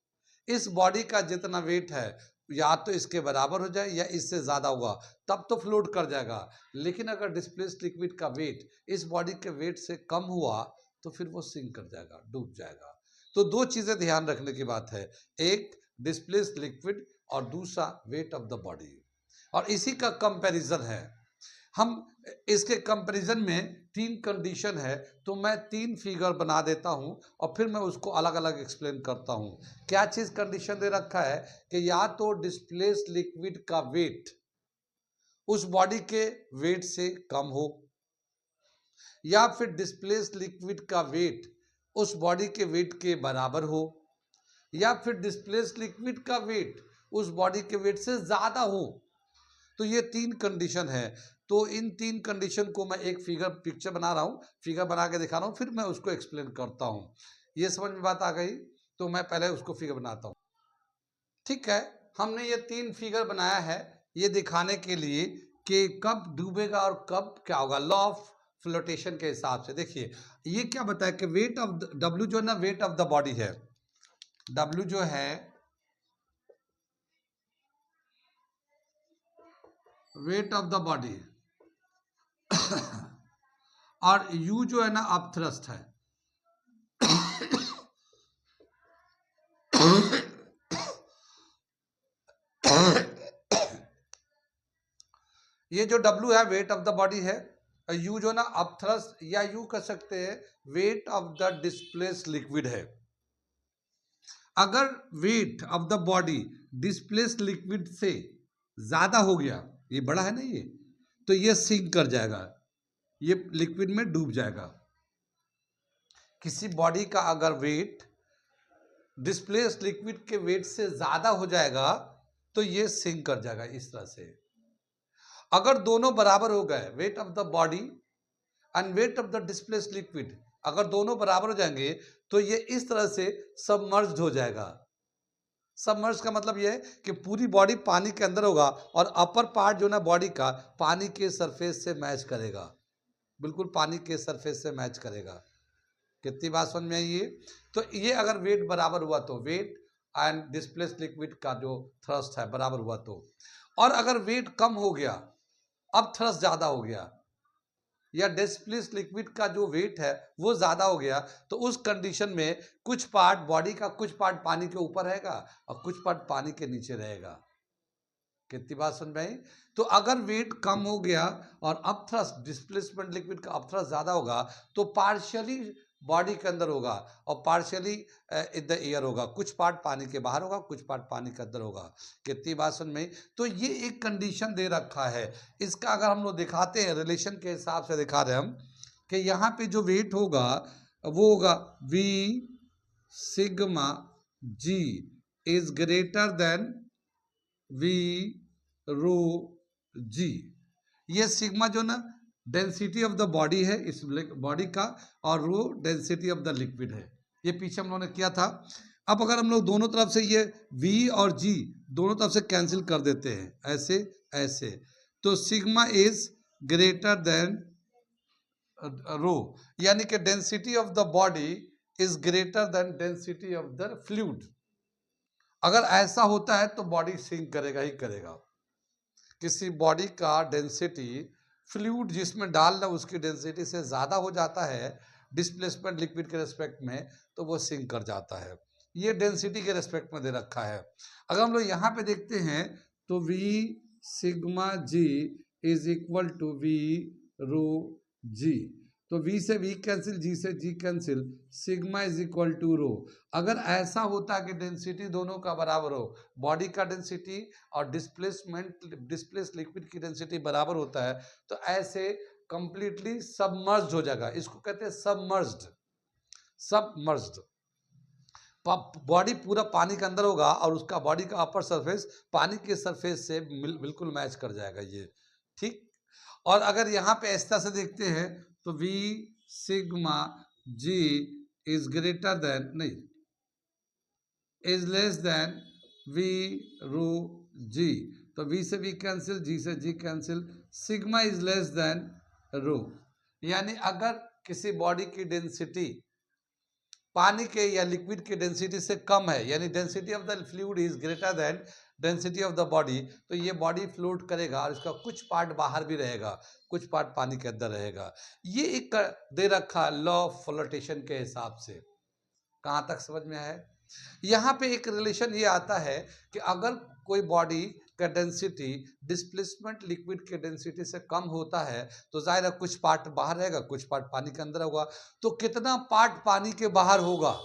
इस बॉडी का जितना वेट है या तो इसके बराबर हो जाए या इससे ज्यादा होगा तब तो फ्लोट कर जाएगा, लेकिन अगर डिस्प्लेस्ड लिक्विड का वेट इस बॉडी के वेट से कम हुआ तो फिर वो सिंक कर जाएगा, डूब जाएगा। तो दो चीजें ध्यान रखने की बात है, एक डिस्प्लेस्ड लिक्विड और दूसरा वेट ऑफ द बॉडी, और इसी का कंपैरिजन है। हम इसके कंपैरिजन में तीन कंडीशन है, तो मैं तीन फिगर बना देता हूं और फिर मैं उसको अलग अलग एक्सप्लेन करता हूं। क्या चीज कंडीशन दे रखा है कि या तो डिस्प्लेस्ड लिक्विड का वेट उस बॉडी के वेट से कम हो, या फिर डिस्प्लेस्ड लिक्विड का वेट उस बॉडी के वेट के बराबर हो, या फिर डिस्प्लेस्ड लिक्विड का वेट उस बॉडी के वेट से ज्यादा हो। तो ये तीन कंडीशन है, तो इन तीन कंडीशन को मैं एक फिगर पिक्चर बना रहा हूँ, फिगर बना के दिखा रहा हूँ, फिर मैं उसको एक्सप्लेन करता हूँ। ये समझ में बात आ गई? तो मैं पहले उसको फिगर बनाता हूँ। ठीक है, हमने ये तीन फिगर बनाया है ये दिखाने के लिए कि कब डूबेगा और कब क्या होगा, लॉ ऑफ फ्लोटेशन के हिसाब से। देखिए ये क्या बताया कि वेट ऑफ डब्ल्यू जो है ना वेट ऑफ द बॉडी है, डब्ल्यू जो है वेट ऑफ द बॉडी और यू जो है ना अपथ्रस्ट है। ये जो W है वेट ऑफ द बॉडी है, U जो ना अपथ्रस्ट या यू कह सकते हैं wait of the displaced liquid है। अगर wait of the body displaced liquid से ज्यादा हो गया, ये बड़ा है ना ये, तो ये सिंक कर जाएगा, ये लिक्विड में डूब जाएगा। किसी बॉडी का अगर वेट डिस्प्लेस लिक्विड के वेट से ज्यादा हो जाएगा तो ये सिंक कर जाएगा इस तरह से। अगर दोनों बराबर हो गए, wait of the body and wait of the displace liquid, अगर दोनों बराबर हो जाएंगे तो ये इस तरह से सबमर्ज्ड हो जाएगा। सबमर्ज का मतलब ये है कि पूरी बॉडी पानी के अंदर होगा और अपर पार्ट जो ना बॉडी का पानी के सरफेस से मैच करेगा, बिल्कुल पानी के सरफेस से मैच करेगा। कितनी बात समझ में आई ये? तो ये अगर वेट बराबर हुआ तो, वेट एंड डिस्प्लेस लिक्विड का जो थ्रस्ट है बराबर हुआ तो, और अगर वेट कम हो गया, अब थ्रस्ट ज्यादा हो गया, या डिस्प्लेस लिक्विड का जो वेट है वो ज्यादा हो गया, तो उस कंडीशन में कुछ पार्ट बॉडी का, कुछ पार्ट पानी के ऊपर रहेगा और कुछ पार्ट पानी के नीचे रहेगा। कितनी बात समझ में आई? तो अगर वेट कम हो गया और अब थ्रस्ट, डिस्प्लेसमेंट लिक्विड का अब थ्रस्ट ज्यादा होगा, तो पार्शियली बॉडी के अंदर होगा और पार्शियली इन द एयर होगा, कुछ पार्ट पानी के बाहर होगा, कुछ पार्ट पानी के अंदर होगा। कितनी बात समझ में? तो ये एक कंडीशन दे रखा है। इसका अगर हम लोग दिखाते हैं रिलेशन के हिसाब से दिखा रहे हैं हम कि यहाँ पे जो वेट होगा वो होगा V sigma G is greater than V rho G। ये सिग्मा जो ना डेंसिटी ऑफ द बॉडी है इस बॉडी का, और rho density of the liquid है। ये पीछे हम लोगों ने किया था। अब अगर हम लोग दोनों तरफ से ये V और G दोनों तरफ से कैंसिल कर देते हैं, ऐसे ऐसे, तो sigma is greater then rho, यानी कि density of the body is greater then density of the fluid. अगर ऐसा होता है तो बॉडी सिंक करेगा ही करेगा। किसी बॉडी का डेंसिटी फ्लूइड जिसमें डाल रहा उसकी डेंसिटी से ज़्यादा हो जाता है डिस्प्लेसमेंट लिक्विड के रेस्पेक्ट में, तो वो सिंक कर जाता है। ये डेंसिटी के रेस्पेक्ट में दे रखा है। अगर हम लोग यहाँ पे देखते हैं तो V sigma G is equal to V rho G, तो V से V कैंसिल, G से G cancel, sigma is equal to rho. अगर ऐसा होता है कि डेंसिटी दोनों का बराबर हो, बॉडी का डेंसिटी और डिस्प्लेस लिक्विड की डेंसिटी बराबर होता है, तो ऐसे कंप्लीटली सबमर्ज्ड हो जाएगा। इसको कहते हैं सबमर्ज्ड। सबमर्ज्ड बॉडी पूरा पानी के अंदर होगा और उसका बॉडी का अपर सरफेस पानी के सरफेस से बिल्कुल मैच कर जाएगा ये, ठीक। और अगर यहाँ पे इस तरह से देखते हैं तो V sigma G is greater than, नहीं, is less than V rho G, तो V से V कैंसिल, G से G cancel, sigma is less than rho. यानी अगर किसी बॉडी की डेंसिटी पानी के या लिक्विड की डेंसिटी से कम है, यानी density of the fluid is greater then density of the body, तो ये बॉडी फ्लोट करेगा और इसका कुछ पार्ट बाहर भी रहेगा, कुछ पार्ट पानी के अंदर रहेगा। ये एक दे रखा लॉ ऑफ फ्लोटेशन के हिसाब से। कहाँ तक समझ में आया? यहाँ पे एक रिलेशन ये आता है कि अगर कोई बॉडी का डेंसिटी डिस्प्लेसमेंट लिक्विड के डेंसिटी से कम होता है तो जाहिर है कुछ पार्ट बाहर रहेगा, कुछ पार्ट पानी के अंदर होगा। तो कितना पार्ट पानी के बाहर होगा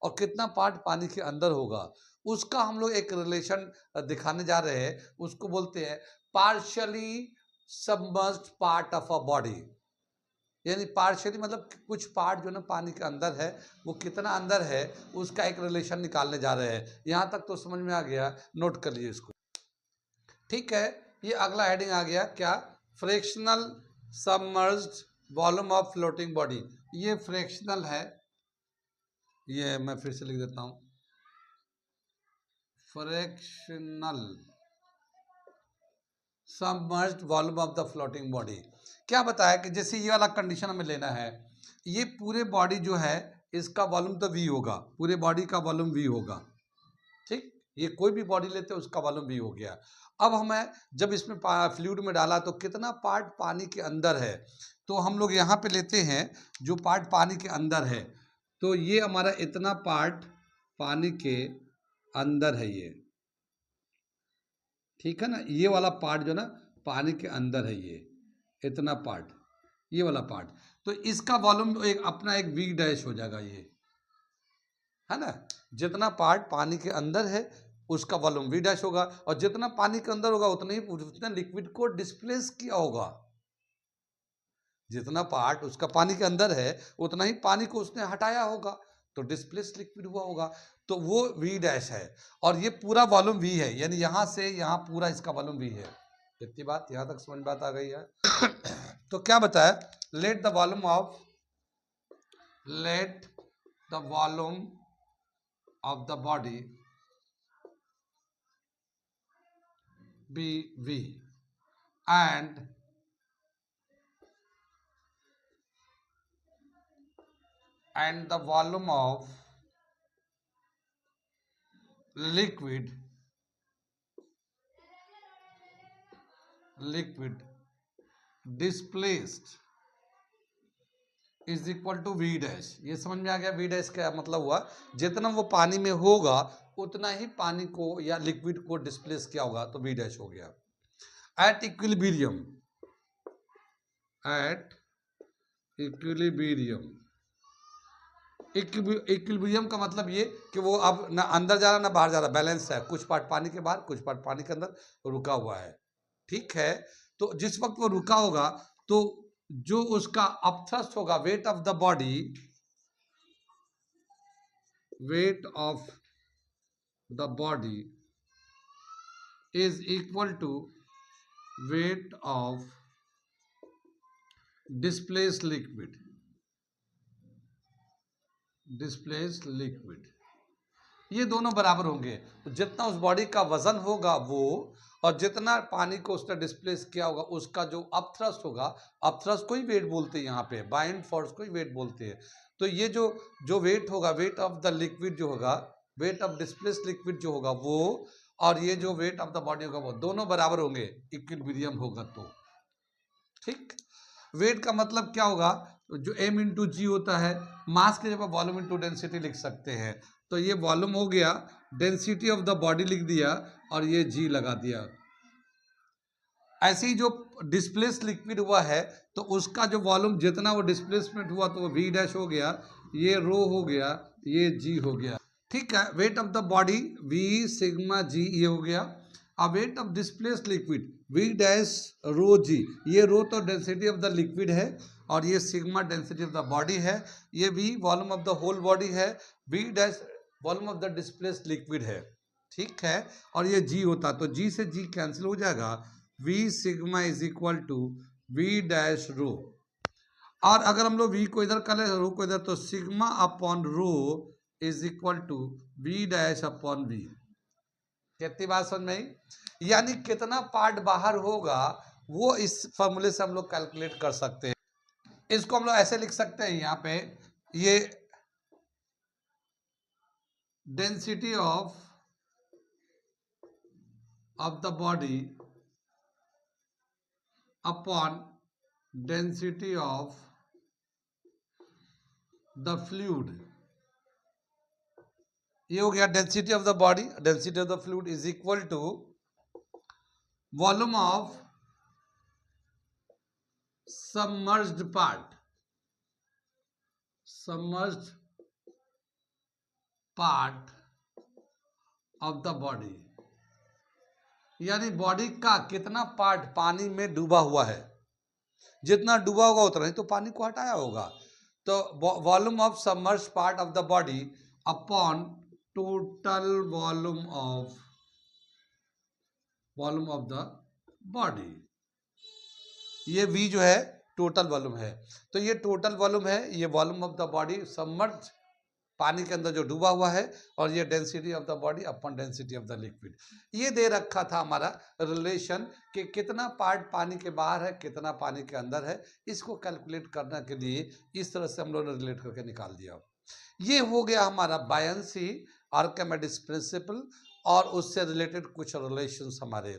और कितना पार्ट पानी के अंदर होगा, उसका हम लोग एक रिलेशन दिखाने जा रहे हैं। उसको बोलते हैं partially submerged part of a body. यानी पार्शियली मतलब कुछ पार्ट जो ना पानी के अंदर है, वो कितना अंदर है उसका एक रिलेशन निकालने जा रहे हैं। यहाँ तक तो समझ में आ गया, नोट कर लीजिए इसको, ठीक है। ये अगला हेडिंग आ गया क्या? Fractional submerged volume of floating body. ये फ्रैक्शनल है, ये मैं फिर से लिख देता हूँ, fractional submerged volume of the floating body. क्या बताया कि जैसे ये वाला कंडीशन हमें लेना है, ये पूरे बॉडी जो है इसका वॉल्यूम तो V होगा, पूरे बॉडी का वॉल्यूम V होगा, ठीक। ये कोई भी बॉडी लेते हैं उसका वॉल्यूम V हो गया। अब हमें जब इसमें फ्लूइड में डाला तो कितना पार्ट पानी के अंदर है, तो हम लोग यहाँ पे लेते हैं जो पार्ट पानी के अंदर है, तो ये हमारा इतना पार्ट पानी के अंदर है ये, ठीक है ना। ये वाला पार्ट जो ना पानी के अंदर है, ये इतना पार्ट, ये वाला पार्ट, तो इसका वॉल्यूम एक अपना एक V डैश हो जाएगा, ये है ना। जितना पार्ट पानी के अंदर है उसका वॉल्यूम V डैश होगा, और जितना पानी के अंदर होगा उतना ही, उतना लिक्विड को डिस्प्लेस किया होगा। जितना पार्ट उसका पानी के अंदर है उतना ही पानी को उसने हटाया होगा, तो डिस्प्लेस लिक्विड हुआ होगा, तो वो V डैश है। और ये पूरा वॉल्यूम V है, यानी यहाँ से यहाँ पूरा इसका वॉल्यूम V है। इतनी बात यहाँ तक समझ बात आ गई है। तो क्या बताया, let the volume of the body be V and the volume of liquid displaced is equal to V dash. ये समझ में आ गया V डैश का मतलब हुआ, जितना वो पानी में होगा उतना ही पानी को या लिक्विड को डिस्प्लेस किया होगा, तो V डैश हो गया। एट इक्विलिब्रियम, इक्विलिब्रियम का मतलब ये कि वो अब ना अंदर जा रहा ना बाहर जा रहा, बैलेंस है, कुछ पार्ट पानी के बाहर कुछ पार्ट पानी के अंदर रुका हुआ है। ठीक है, तो जिस वक्त वो रुका होगा तो जो उसका अपथ्रस्ट होगा, weight of the body is equal to weight of displaced liquid, ये दोनों बराबर होंगे। तो जितना उस बॉडी का वजन होगा वो, और जितना पानी को उसने डिस्प्लेस किया होगा उसका जो अपथ्रस्ट होगा, अपथ्रस्ट को ही वेट बोलते हैं यहाँ पे, बाइंड फोर्स को ही वेट बोलते हैं। तो ये जो वेट होगा, वेट ऑफ द लिक्विड जो होगा, वेट ऑफ डिस्प्लेस लिक्विड जो होगा वो, और ये जो वेट ऑफ द बॉडी होगा वो दोनों बराबर होंगे, इक्विलिब्रियम होगा तो। ठीक, वेट का मतलब क्या होगा, जो m इंटू जी होता है, मास के जगह वॉल्यूम इंटू डेंसिटी लिख सकते हैं। तो ये वॉल्यूम हो गया, डेंसिटी ऑफ द बॉडी लिख दिया और ये जी लगा दिया। ऐसे ही जो डिस्प्लेस लिक्विड हुआ है तो उसका जो वॉल्यूम जितना वो डिस्प्लेसमेंट हुआ तो वो V डैश हो गया, ये रो हो गया, ये जी हो गया। ठीक है, weight of the body V sigma g ये हो गया। अब weight of displaced liquid V dash rho g, ये रो तो डेंसिटी ऑफ द लिक्विड है और ये sigma density of the body है, ये V volume of the whole body है, V dash volume of the displaced liquid है। ठीक है, और ये G होता तो G से G कैंसिल हो जाएगा, V sigma is equal to V dash rho. और अगर हम लोग V को इधर कर ले, रो को इधर, तो sigma upon rho is equal to V dash upon V। कितनी बात समझ में आई? यानी कितना पार्ट बाहर होगा वो इस फॉर्मूले से हम लोग कैलकुलेट कर सकते हैं। इसको हम लोग ऐसे लिख सकते हैं, यहाँ पे ये density of the body upon density of the fluid, ये हो गया density of the body, density of the fluid is equal to volume of submerged part of the body, यानी बॉडी का कितना पार्ट पानी में डूबा हुआ है, जितना डूबा होगा उतना ही तो पानी को हटाया होगा। तो volume of submerged part of the body upon total volume of the body, ये V जो है टोटल वॉल्यूम है। तो ये टोटल वॉल्यूम है, ये volume of the body submerge पानी के अंदर जो डूबा हुआ है, और ये density of the body upon density of the liquid. ये दे रखा था हमारा रिलेशन कि कितना पार्ट पानी के बाहर है कितना पानी के अंदर है। इसको कैलकुलेट करने के लिए इस तरह से हम लोगों ने रिलेट करके निकाल दिया। ये हो गया हमारा बायन्सी, आर्किमिडीज प्रिंसिपल और उससे रिलेटेड कुछ रिलेशंस हमारे।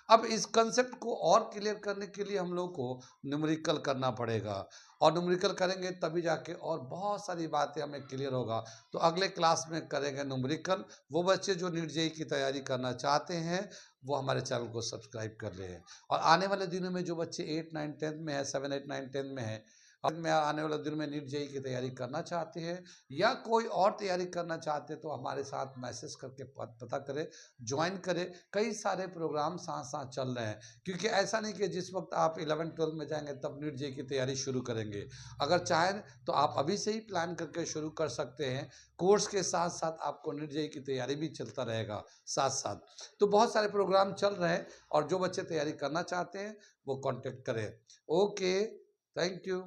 अब इस कंसेप्ट को और क्लियर करने के लिए हम लोग को न्यूमेरिकल करना पड़ेगा, और न्यूमेरिकल करेंगे तभी जाके और बहुत सारी बातें हमें क्लियर होगा। तो अगले क्लास में करेंगे न्यूमेरिकल। वो बच्चे जो नीट जेईई की तैयारी करना चाहते हैं वो हमारे चैनल को सब्सक्राइब कर ले। और आने वाले दिनों में जो बच्चे 8, 9, 10 में है, 7, 8, 9, 10 में है, और मैं आने वाले दिन में नीट जेईई की तैयारी करना चाहते हैं या कोई और तैयारी करना चाहते हैं तो हमारे साथ मैसेज करके पता करें, ज्वाइन करें। कई सारे प्रोग्राम साथ साथ चल रहे हैं, क्योंकि ऐसा नहीं कि जिस वक्त आप 11-12 में जाएंगे तब नीट जेईई की तैयारी शुरू करेंगे। अगर चाहें तो आप अभी से ही प्लान करके शुरू कर सकते हैं। कोर्स के साथ साथ आपको नीट जेईई की तैयारी भी चलता रहेगा साथ साथ। तो बहुत सारे प्रोग्राम चल रहे हैं और जो बच्चे तैयारी करना चाहते हैं वो कांटेक्ट करें। Okay, thank you.